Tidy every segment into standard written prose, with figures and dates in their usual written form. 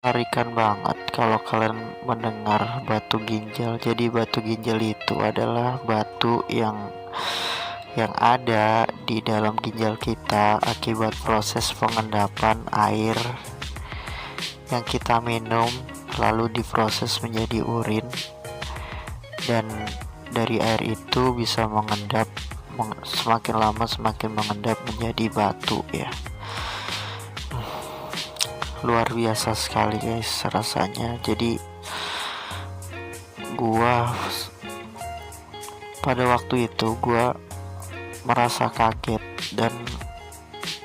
Mengerikan banget kalau kalian mendengar batu ginjal. Jadi batu ginjal itu adalah batu yang ada di dalam ginjal kita akibat proses pengendapan air yang kita minum lalu diproses menjadi urin, dan dari air itu bisa mengendap, semakin lama semakin mengendap menjadi batu ya. Luar biasa sekali guys rasanya. Jadi gua pada waktu itu gua merasa kaget dan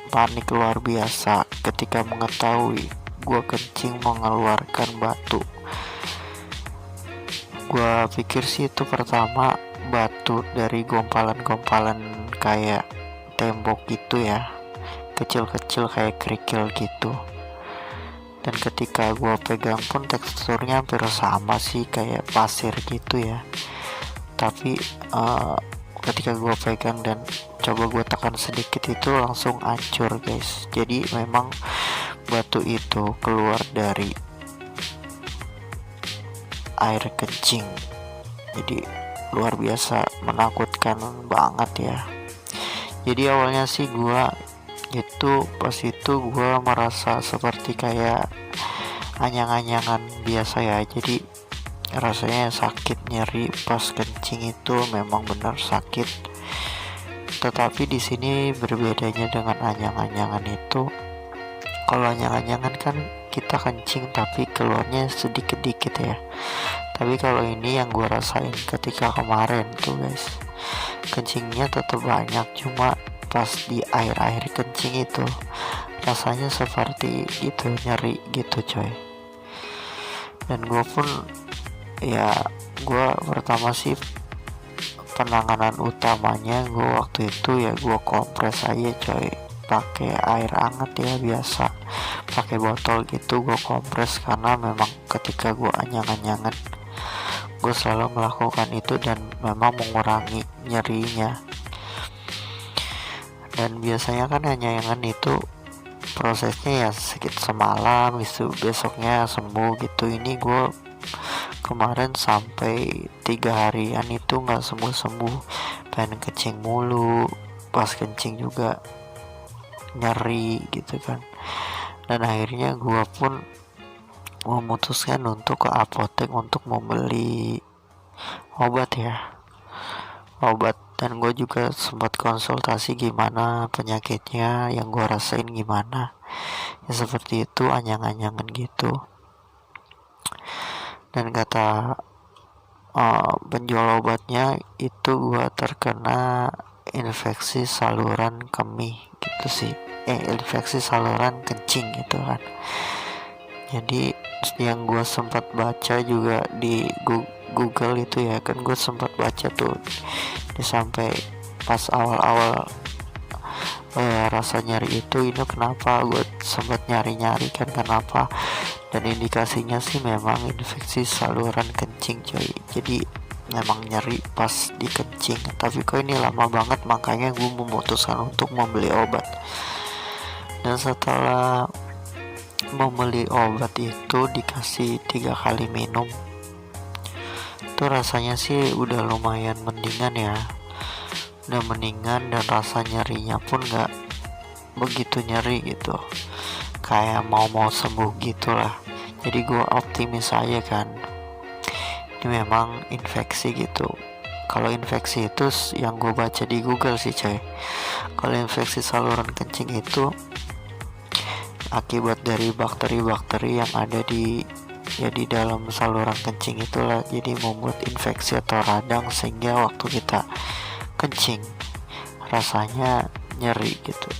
panik luar biasa ketika mengetahui gua kencing mengeluarkan batu. Gua pikir sih itu pertama batu dari gompalan-gompalan kayak tembok gitu ya, kecil-kecil kayak kerikil gitu. Dan ketika gue pegang pun teksturnya hampir sama sih kayak pasir gitu ya. Tapi ketika gue pegang dan coba gue tekan sedikit itu langsung hancur guys. Jadi memang batu itu keluar dari air kencing. Jadi luar biasa menakutkan banget ya. Jadi awalnya sih gue pas itu gue merasa seperti kayak anyang-anyangan biasa ya. Jadi rasanya sakit, nyeri pas kencing itu memang benar sakit. Tetapi di sini berbedanya dengan anyang-anyangan itu, kalau anyang-anyangan kan kita kencing tapi keluarnya sedikit-dikit ya. Tapi kalau ini yang gue rasain ketika kemarin tuh guys, kencingnya tetap banyak, cuma pas di air kencing itu rasanya seperti gitu, nyeri gitu coy. Dan gue pun ya, gue pertama sih penanganan utamanya gue waktu itu ya gue kompres aja coy, pakai air hangat ya, biasa pakai botol gitu gue kompres, karena memang ketika gue anyang-anyangan gue selalu melakukan itu dan memang mengurangi nyerinya. Dan biasanya kan anyang-anyangan itu prosesnya ya sedikit semalam, itu besoknya sembuh gitu. Ini gue kemarin sampai 3 harian itu nggak sembuh, pengen kencing mulu, pas kencing juga nyeri gitu kan. Dan akhirnya gue pun memutuskan untuk ke apotek untuk membeli obat. Dan gue juga sempat konsultasi gimana penyakitnya yang gue rasain gimana ya, seperti itu anyang-anyangan gitu. Dan kata penjual obatnya itu gue terkena infeksi saluran kemih gitu sih, infeksi saluran kencing gitu kan. Jadi yang gue sempat baca juga di Google itu ya kan, gue sempat baca tuh sampai pas awal-awal rasa nyeri itu ini kenapa, gue sempat nyari-nyari kan kenapa, dan indikasinya sih memang infeksi saluran kencing coy. Jadi memang nyeri pas di kencing, tapi kok ini lama banget, makanya gue memutuskan untuk membeli obat. Dan setelah membeli obat itu dikasih 3 kali minum, itu rasanya sih udah lumayan mendingan ya, udah mendingan, dan rasa nyerinya pun gak begitu nyeri gitu, kayak mau sembuh gitulah. Jadi gue optimis aja kan, ini memang infeksi gitu. Kalau infeksi itu yang gue baca di Google sih coy, kalau infeksi saluran kencing itu akibat dari bakteri-bakteri yang ada di dalam saluran kencing itulah, jadi membuat infeksi atau radang sehingga waktu kita kencing rasanya nyeri gitu.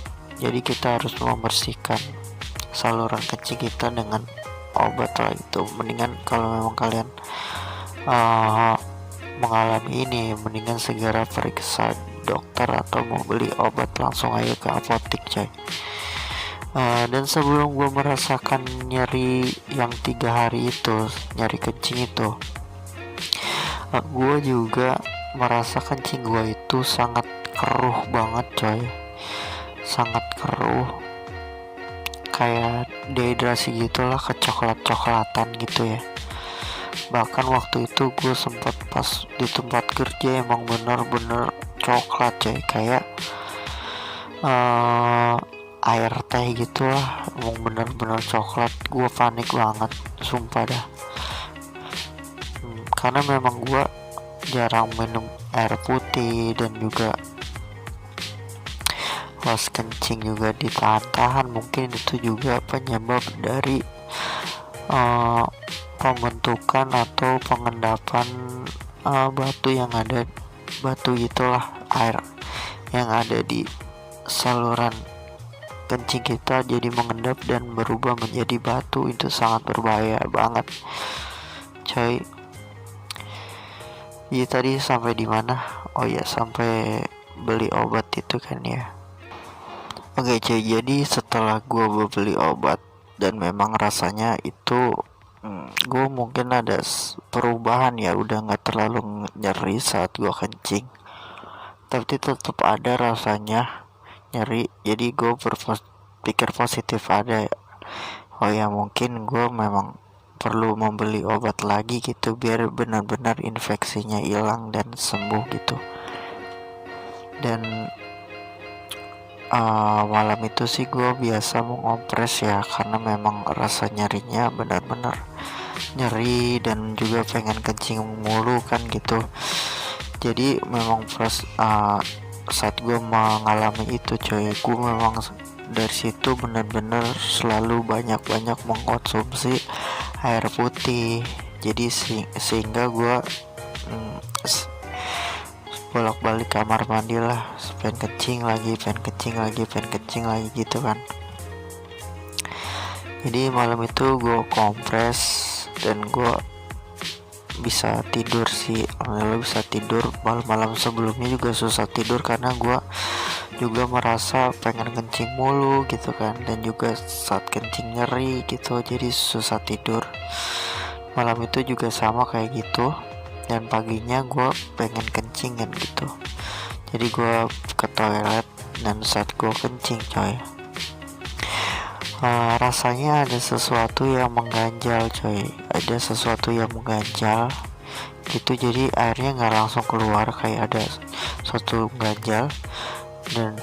Jadi kita harus membersihkan saluran kencing kita dengan obat lah itu. Mendingan kalau memang kalian mengalami ini, mendingan segera periksa dokter atau mau beli obat langsung aja ke apotek coy. Dan sebelum gue merasakan nyeri yang 3 hari itu, nyeri kencing itu, gue juga merasa kencing gue itu sangat keruh banget coy, sangat keruh, kayak dehidrasi gitulah, kecoklat-coklatan gitu ya. Bahkan waktu itu gue sempat pas di tempat kerja emang bener-bener coklat coy, kayak air teh gitu lah, emang bener-bener coklat. Gue panik banget sumpah dah. Karena memang gue jarang minum air putih, dan juga pas kencing juga ditahan-tahan. Mungkin itu juga penyebab dari pembentukan atau pengendapan batu itulah, air yang ada di saluran kencing kita jadi mengendap dan berubah menjadi batu. Itu sangat berbahaya banget coy. Iya, tadi sampai di mana? Oh ya, sampai beli obat itu kan ya. Oke coy, jadi setelah gue beli obat dan memang rasanya itu gue mungkin ada perubahan ya, udah nggak terlalu nyeri saat gue kencing, tapi tetap ada rasanya nyeri. Jadi gue berpikir positif ada, oh ya mungkin gue memang perlu membeli obat lagi gitu biar benar-benar infeksinya hilang dan sembuh gitu. Dan malam itu sih gue biasa mengompres ya, karena memang rasa nyerinya benar-benar nyeri dan juga pengen kencing mulu kan gitu. Jadi memang saat gue mengalami itu coy, gue memang dari situ benar-benar selalu banyak-banyak mengkonsumsi air putih. Jadi sehingga gue bolak-balik kamar mandi lah, pengen kencing lagi gitu kan. Jadi malam itu gue kompres dan gue bisa tidur sih, alhamdulillah bisa tidur. Malam-malam sebelumnya juga susah tidur karena gue juga merasa pengen kencing mulu gitu kan, dan juga saat kencing nyeri gitu, jadi susah tidur. Malam itu juga sama kayak gitu, dan paginya gue pengen kencing kan gitu. Jadi gue ke toilet, dan saat gue kencing coy, rasanya ada sesuatu yang mengganjal coy, ada sesuatu yang mengganjal gitu. Jadi airnya nggak langsung keluar, kayak ada suatu ganjal, dan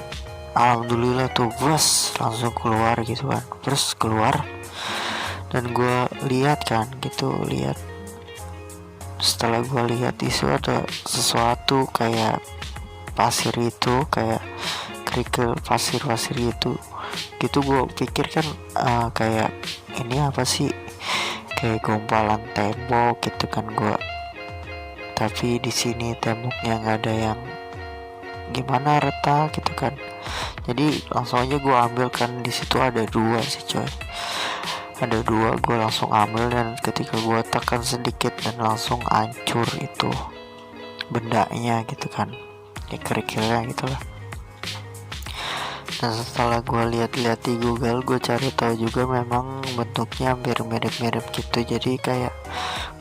alhamdulillah tuh bos langsung keluar gitu kan. Terus keluar dan gue lihat kan gitu, setelah gue lihat itu ada sesuatu kayak pasir itu, kayak kerikil pasir itu gitu. Gue pikir kan kayak ini apa sih, kayak gumpalan tembok gitu kan gue. Tapi di sini temboknya nggak ada yang gimana retak gitu kan. Jadi langsung aja gue ambil kan, di situ ada 2 sih coy, ada 2. Gue langsung ambil, dan ketika gue tekan sedikit dan langsung hancur itu bendanya gitu kan, ya kerikilnya gitulah. Dan setelah gue lihat-lihat di Google, gue cari tahu juga memang bentuknya hampir mirip-mirip gitu. Jadi kayak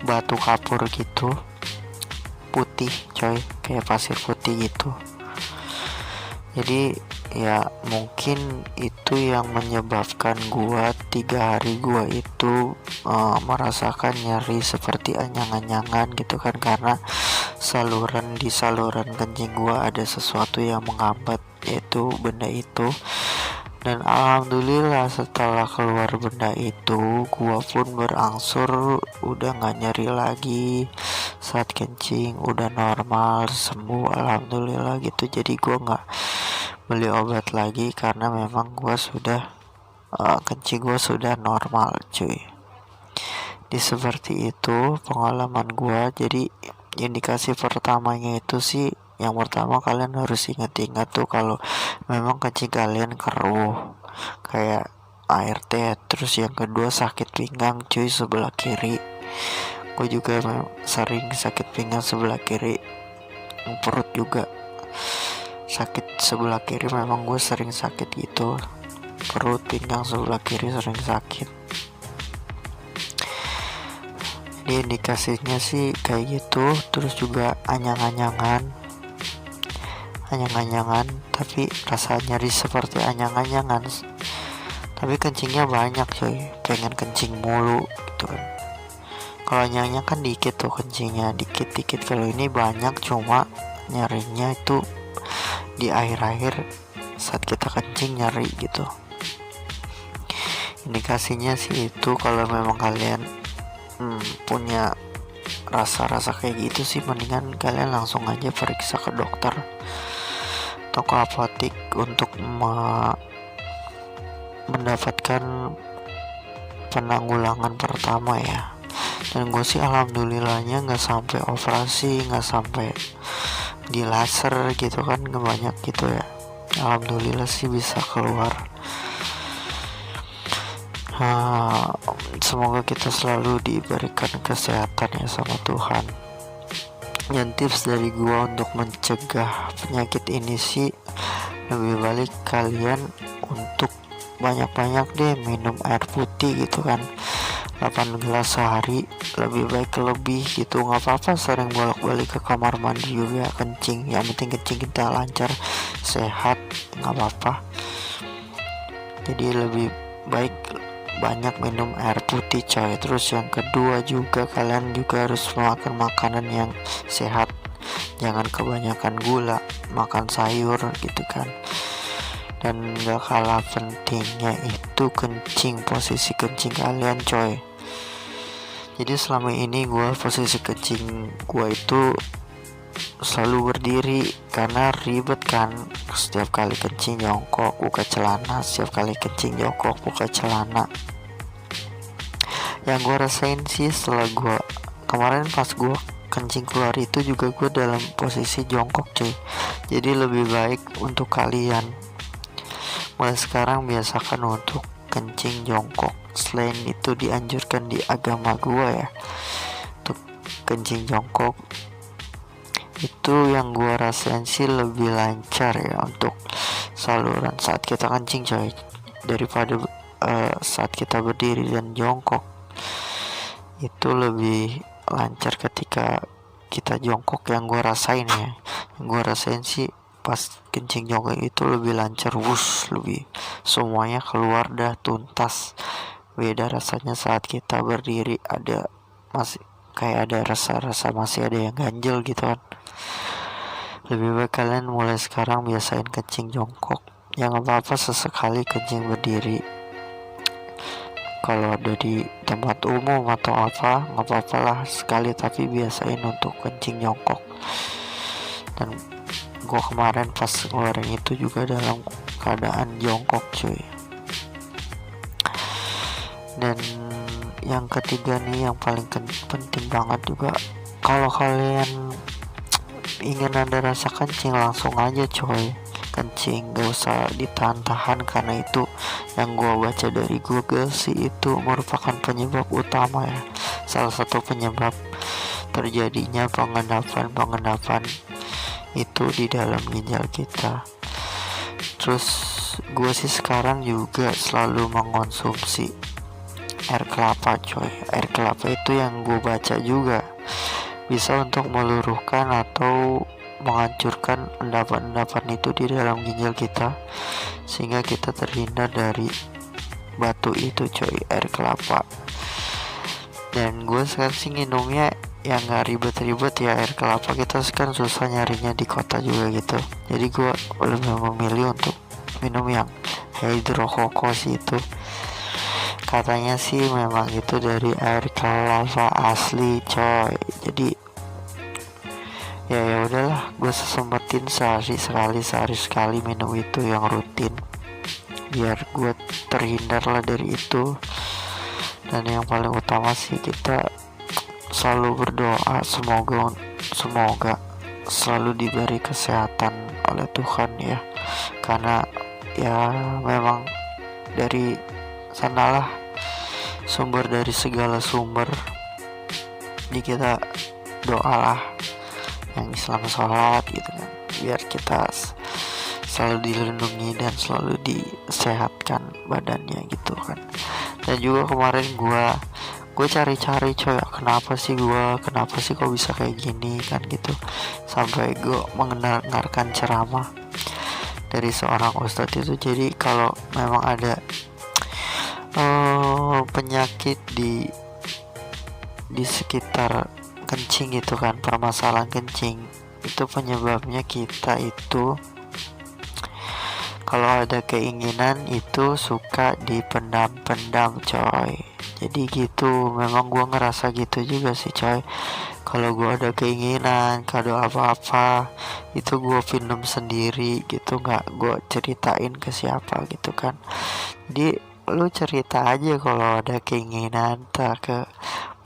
batu kapur gitu, putih coy, kayak pasir putih gitu. Jadi ya mungkin itu yang menyebabkan gua 3 hari gua itu merasakan nyeri seperti anyang-anyangan gitu kan, karena di saluran kencing gua ada sesuatu yang menghambat, yaitu benda itu. Dan alhamdulillah setelah keluar benda itu, gua pun berangsur udah gak nyeri lagi saat kencing, udah normal, sembuh alhamdulillah gitu. Jadi gua gak beli obat lagi karena memang gue sudah kencing gue sudah normal cuy. Di seperti itu pengalaman gue. Jadi indikasi pertamanya itu sih, yang pertama kalian harus ingat-ingat tuh kalau memang kencing kalian keruh kayak air teh. Terus yang kedua sakit pinggang cuy sebelah kiri. Gue juga sering sakit pinggang sebelah kiri, perut juga sakit sebelah kiri. Memang gue sering sakit gitu, perut pinggang sebelah kiri sering sakit. Jadi indikasinya sih kayak gitu. Terus juga anyang-anyangan, tapi rasa nyeri seperti anyang-anyangan. tapi kencingnya banyak coy, pengen kencing mulu gitu kan. Kalau nyanya kan dikit tuh kencingnya, dikit-dikit. Kalau ini banyak, cuma nyarinya itu di akhir-akhir saat kita kencing nyari gitu. Indikasinya sih itu kalau memang kalian punya rasa-rasa kayak gitu sih, mendingan kalian langsung aja periksa ke dokter atau ke apotek untuk mendapatkan penanggulangan pertama ya. Dan gue sih alhamdulillahnya nggak sampai operasi, nggak sampai di laser gitu kan, nggak banyak gitu ya. Alhamdulillah sih bisa keluar. Semoga kita selalu diberikan kesehatan ya sama Tuhan. Dan tips dari gue untuk mencegah penyakit ini sih, lebih baik kalian untuk banyak-banyak deh minum air putih gitu kan, 8 gelas sehari, lebih baik lebih gitu. Nggak apa-apa sering bolak-balik ke kamar mandi juga kencing, yang penting kencing kita lancar, sehat, nggak apa-apa. Jadi lebih baik banyak minum air putih coy. Terus yang kedua juga, kalian juga harus makan makanan yang sehat, jangan kebanyakan gula, makan sayur gitu kan. Dan gak kalah pentingnya itu kencing, posisi kencing kalian coy. Jadi selama ini posisi kencing gue itu selalu berdiri karena ribet kan. Setiap kali kencing jongkok buka celana, setiap kali kencing jongkok buka celana. Yang gue rasain sih setelah gue kemarin pas gue kencing keluar itu juga gue dalam posisi jongkok cuy. Jadi lebih baik untuk kalian mulai sekarang biasakan untuk kencing jongkok. Selain itu dianjurkan di agama gue ya untuk kencing jongkok. Itu yang gue rasain sih lebih lancar ya untuk saluran saat kita kencing coy, daripada saat kita berdiri dan jongkok. Itu lebih lancar ketika kita jongkok, yang gue rasain ya. Yang gue rasain sih pas kencing jongkok itu lebih lancar, lebih semuanya keluar dah tuntas. Beda rasanya saat kita berdiri, ada masih kayak ada rasa-rasa masih ada yang ganjel gitu kan. Lebih baik kalian mulai sekarang biasain kencing jongkok. Yang apa-apa sesekali kencing berdiri. Kalau ada di tempat umum atau apa, nggak apa-apa lah sekali, tapi biasain untuk kencing jongkok. Dan gue kemarin pas ngeluarin itu juga dalam keadaan jongkok cuy. Dan yang ketiga nih, yang paling penting banget juga, kalau kalian ingin ada rasa kencing langsung aja coy kencing, gak usah ditahan-tahan, karena itu yang gue baca dari Google sih itu merupakan penyebab utama ya, salah satu penyebab terjadinya pengendapan itu di dalam ginjal kita. Terus gue sih sekarang juga selalu mengonsumsi air kelapa coy. Air kelapa itu yang gue baca juga bisa untuk meluruhkan atau menghancurkan endapan-endapan itu di dalam ginjal kita, sehingga kita terhindar dari batu itu coy, air kelapa. Dan gue sekarang sih minumnya yang gak ribet-ribet ya, air kelapa kita kan susah nyarinya di kota juga gitu. Jadi gue lebih memilih untuk minum yang hidrokoko sih. Itu katanya sih memang itu dari air kelapa asli coy. Jadi ya udahlah, gue sesempetin sehari sekali minum itu yang rutin, biar gue terhindar lah dari itu. Dan yang paling utama sih kita selalu berdoa semoga selalu diberi kesehatan oleh Tuhan ya, karena ya memang dari sanalah sumber dari segala sumber. Jadi kita doalah, yang Islam sholat gitu kan, biar kita selalu dilindungi dan selalu disehatkan badannya gitu kan. Dan juga kemarin gue cari-cari coy, kenapa sih kok bisa kayak gini kan gitu, sampai gue mendengarkan ceramah dari seorang ustadz itu. Jadi kalau memang ada penyakit di sekitar kencing itu kan, permasalahan kencing itu penyebabnya kita itu kalau ada keinginan itu suka dipendam-pendam coy. Jadi gitu, memang gue ngerasa gitu juga sih coy. Kalau gue ada keinginan kado apa-apa itu gue pendam sendiri gitu, nggak gue ceritain ke siapa gitu kan. Jadi lu cerita aja kalau ada keinginan tak ke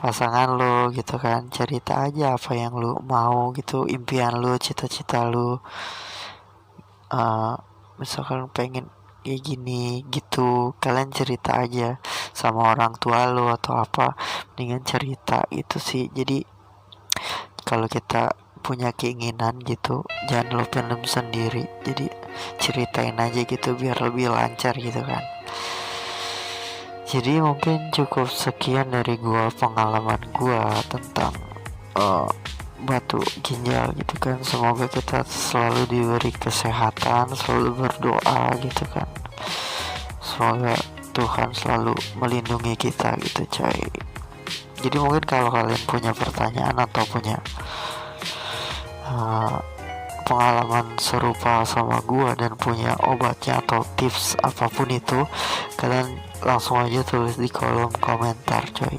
pasangan lu gitu kan, cerita aja apa yang lu mau gitu, impian lu, cita-cita lu. Misalkan pengen kayak gini gitu, kalian cerita aja sama orang tua lo atau apa, mendingan cerita gitu sih. Jadi kalau kita punya keinginan gitu jangan lo pendam sendiri, jadi ceritain aja gitu biar lebih lancar gitu kan. Jadi mungkin cukup sekian dari gua, pengalaman gua tentang batu ginjal gitu kan. Semoga kita selalu diberi kesehatan, selalu berdoa gitu kan, semoga Tuhan selalu melindungi kita gitu coy. Jadi mungkin kalau kalian punya pertanyaan atau punya pengalaman serupa sama gua dan punya obatnya atau tips apapun itu, kalian langsung aja tulis di kolom komentar coy.